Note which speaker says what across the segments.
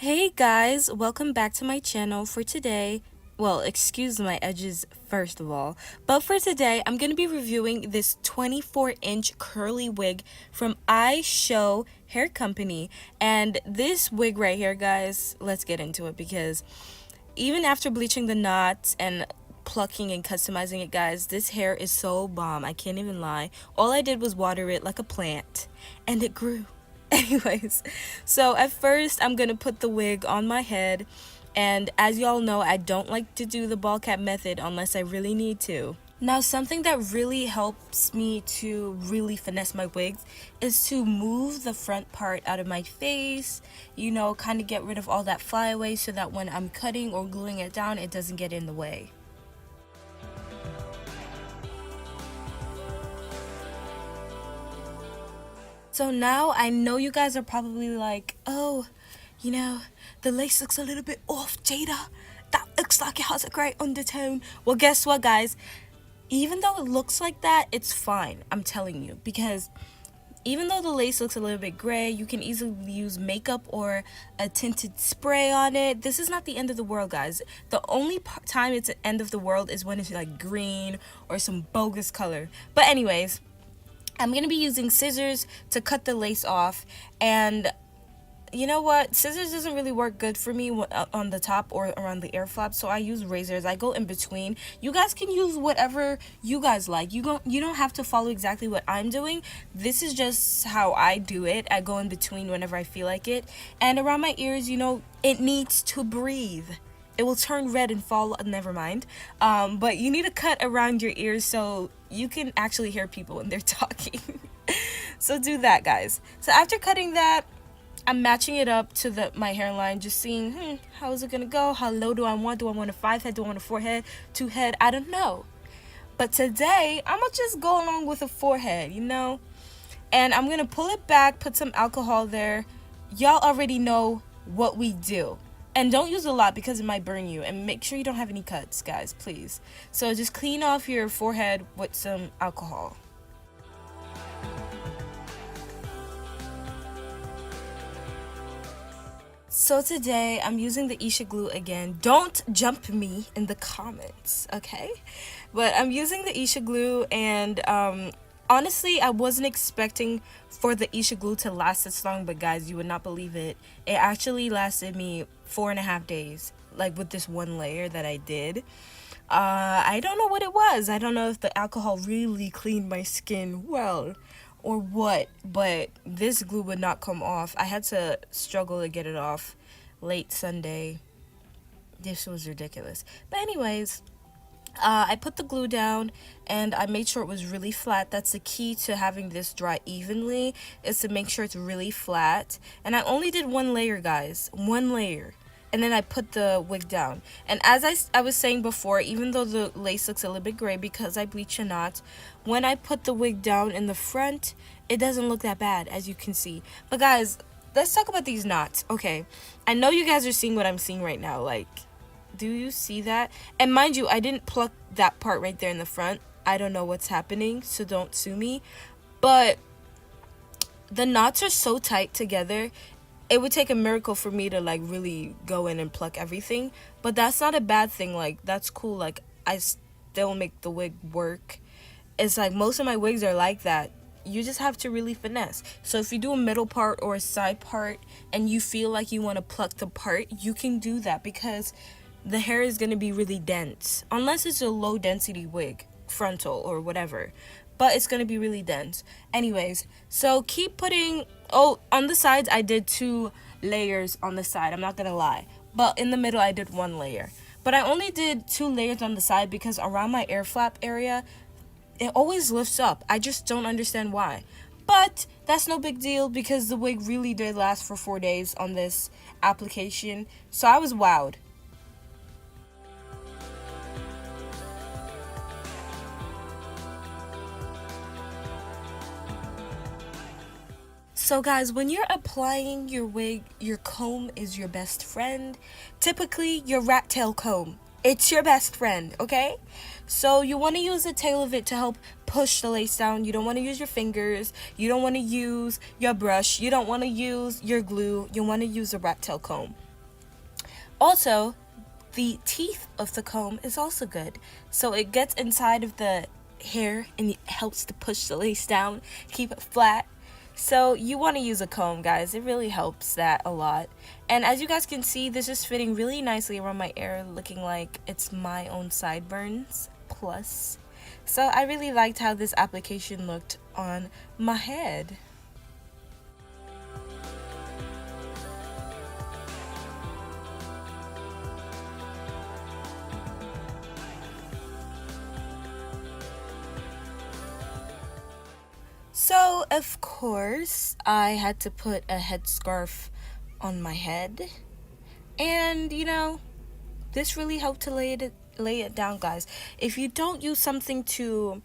Speaker 1: Hey guys, welcome back to my channel. For today, well, excuse my edges first of all, but for today I'm going to be reviewing this 24-inch curly wig from Ishow Hair Company. And this wig right here, guys, let's get into it, because even after bleaching the knots and plucking and customizing it, guys, this hair is so bomb. I can't even lie. All I did was water it like a plant and it grew. Anyways, so at first I'm gonna put the wig on my head, and as y'all know, I don't like to do the ball cap method unless I really need to. Now, something that really helps me to really finesse my wigs is to move the front part out of my face, you know, kind of get rid of all that flyaway so that when I'm cutting or gluing it down, it doesn't get in the way. So now I know you guys are probably like, oh, you know, the lace looks a little bit off, Jada. That looks like it has a great undertone. Well, guess what, guys? Even though it looks like that, it's fine. I'm telling you. Because even though the lace looks a little bit gray, you can easily use makeup or a tinted spray on it. This is not the end of the world, guys. The only time it's the end of the world is when it's like green or some bogus color. But anyways, I'm going to be using scissors to cut the lace off, and you know what? Scissors doesn't really work good for me on the top or around the ear flap, so I use razors. I go in between. You guys can use whatever you guys like. You don't have to follow exactly what I'm doing. This is just how I do it. I go in between whenever I feel like it. And around my ears, you know, it needs to breathe. It will turn red and fall, never mind. But you need to cut around your ears so you can actually hear people when they're talking. So do that, guys. So after cutting that, I'm matching it up to my hairline, just seeing, how is it gonna go? How low do I want? Do I want a 5 head? Do I want a 4 head? 2 head? I don't know. But today, I'm gonna just go along with a 4 head, you know? And I'm gonna pull it back, put some alcohol there. Y'all already know what we do. And don't use a lot because it might burn you. And make sure you don't have any cuts, guys, please. So just clean off your forehead with some alcohol. So today I'm using the Ishow glue again. Don't jump me in the comments, okay? But I'm using the Ishow glue, and honestly, I wasn't expecting for the Ishow glue to last this long, but guys, you would not believe it. It actually lasted me 4.5 days, like with this one layer that I did. I don't know what it was. I don't know if the alcohol really cleaned my skin well or what, but this glue would not come off. I had to struggle to get it off late Sunday. This was ridiculous. But anyways, I put the glue down and I made sure it was really flat. That's the key to having this dry evenly, is to make sure it's really flat. And I only did one layer, guys, one layer. And then I put the wig down. And as I was saying before, even though the lace looks a little bit gray because I bleached a knot, when I put the wig down in the front, it doesn't look that bad, as you can see. But guys, let's talk about these knots. Okay, I know you guys are seeing what I'm seeing right now. Like, do you see that? And mind you, I didn't pluck that part right there in the front. I don't know what's happening, so don't sue me. But the knots are so tight together. It would take a miracle for me to like really go in and pluck everything, but that's not a bad thing. Like, that's cool. Like, I still make the wig work. It's like most of my wigs are like that. You just have to really finesse. So if you do a middle part or a side part and you feel like you want to pluck the part, you can do that, because the hair is going to be really dense, unless it's a low density wig, frontal or whatever, but it's going to be really dense. Anyways, so keep putting, on the sides I did 2 layers on the side, I'm not going to lie, but in the middle I did 1 layer. But I only did 2 layers on the side because around my ear flap area, it always lifts up. I just don't understand why. But that's no big deal, because the wig really did last for 4 days on this application, so I was wowed. So guys, when you're applying your wig, your comb is your best friend. Typically, your rat tail comb. It's your best friend, okay? So you want to use the tail of it to help push the lace down. You don't want to use your fingers. You don't want to use your brush. You don't want to use your glue. You want to use a rat tail comb. Also, the teeth of the comb is also good. So it gets inside of the hair and it helps to push the lace down, keep it flat. So you want to use a comb, guys. It really helps that a lot. And as you guys can see, this is fitting really nicely around my ear, looking like it's my own sideburns plus. So I really liked how this application looked on my head. So, of course, I had to put a headscarf on my head. And, this really helped to lay it down, guys. If you don't use something to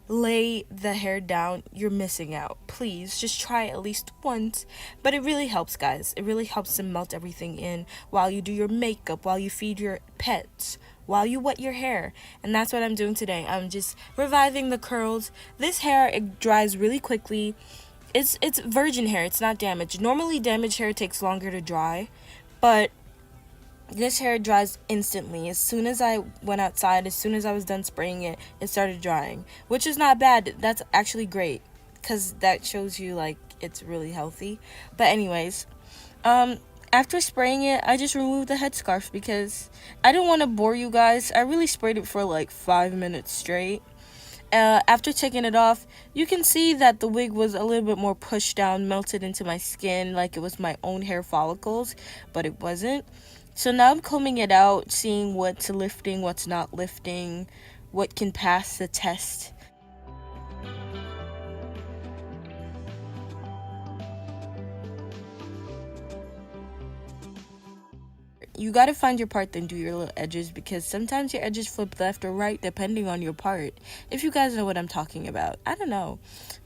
Speaker 1: lay the hair down, you're missing out. Please just try at least once. But it really helps, guys. It really helps to melt everything in while you do your makeup, while you feed your pets, while you wet your hair. And that's what I'm doing today. I'm just reviving the curls. This hair, it dries really quickly. It's virgin hair. It's not damaged. Normally damaged hair takes longer to dry, but this hair dries instantly. As soon as I went outside, as soon as I was done spraying it, it started drying, which is not bad. That's actually great because that shows you like it's really healthy. But anyways, after spraying it, I just removed the headscarf because I didn't want to bore you guys. I really sprayed it for like 5 minutes straight. After taking it off, you can see that the wig was a little bit more pushed down, melted into my skin like it was my own hair follicles, but it wasn't. So now I'm combing it out, seeing what's lifting, what's not lifting, what can pass the test. You gotta find your part, then do your little edges, because sometimes your edges flip left or right depending on your part. If you guys know what I'm talking about. I don't know.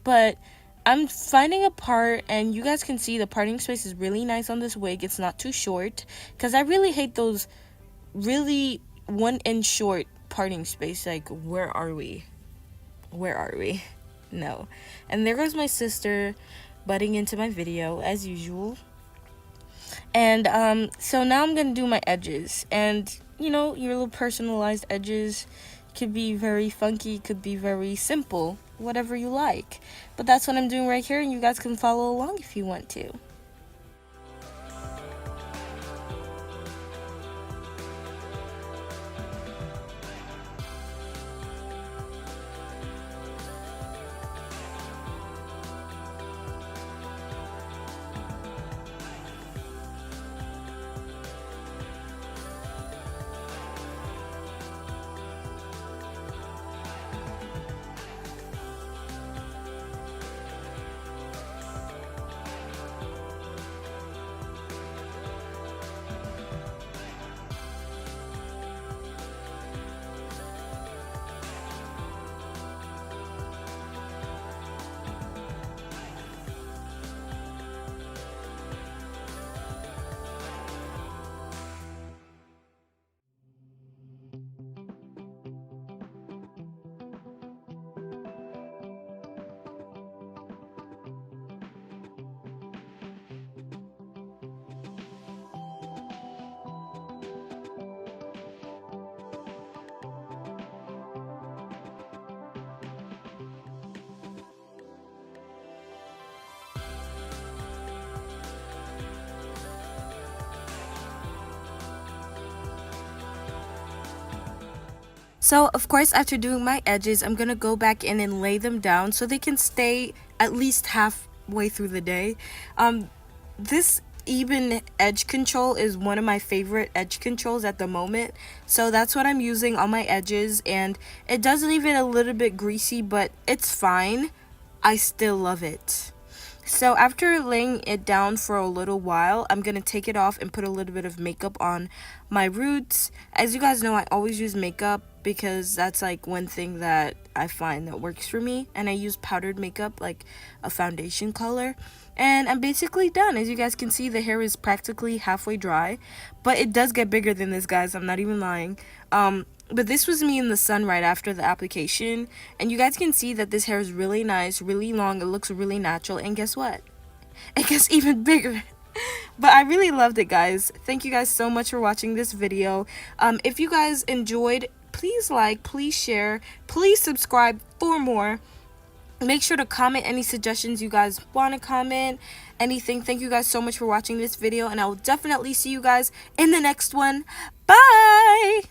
Speaker 1: But I'm finding a part, and you guys can see the parting space is really nice on this wig. It's not too short, because I really hate those really 1 inch short parting space. Like, where are we? No. And there goes my sister butting into my video as usual. And so now I'm gonna do my edges, and your little personalized edges could be very funky, could be very simple, whatever you like. But that's what I'm doing right here, and you guys can follow along if you want to. So, of course, after doing my edges, I'm going to go back in and lay them down so they can stay at least halfway through the day. This even edge control is one of my favorite edge controls at the moment. So that's what I'm using on my edges, and it does leave it a little bit greasy, but it's fine. I still love it. So after laying it down for a little while, I'm going to take it off and put a little bit of makeup on my roots. As you guys know, I always use makeup because that's like one thing that I find that works for me. And I use powdered makeup, like a foundation color. And I'm basically done. As you guys can see, the hair is practically halfway dry. But it does get bigger than this, guys. I'm not even lying. But this was me in the sun right after the application, and you guys can see that this hair is really nice, really long, it looks really natural, and guess what? It gets even bigger But I really loved it, guys. Thank you guys so much for watching this video. If you guys enjoyed, please like, please share, please subscribe for more. Make sure to comment any suggestions you guys want to comment, anything. Thank you guys so much for watching this video, and I will definitely see you guys in the next one. Bye!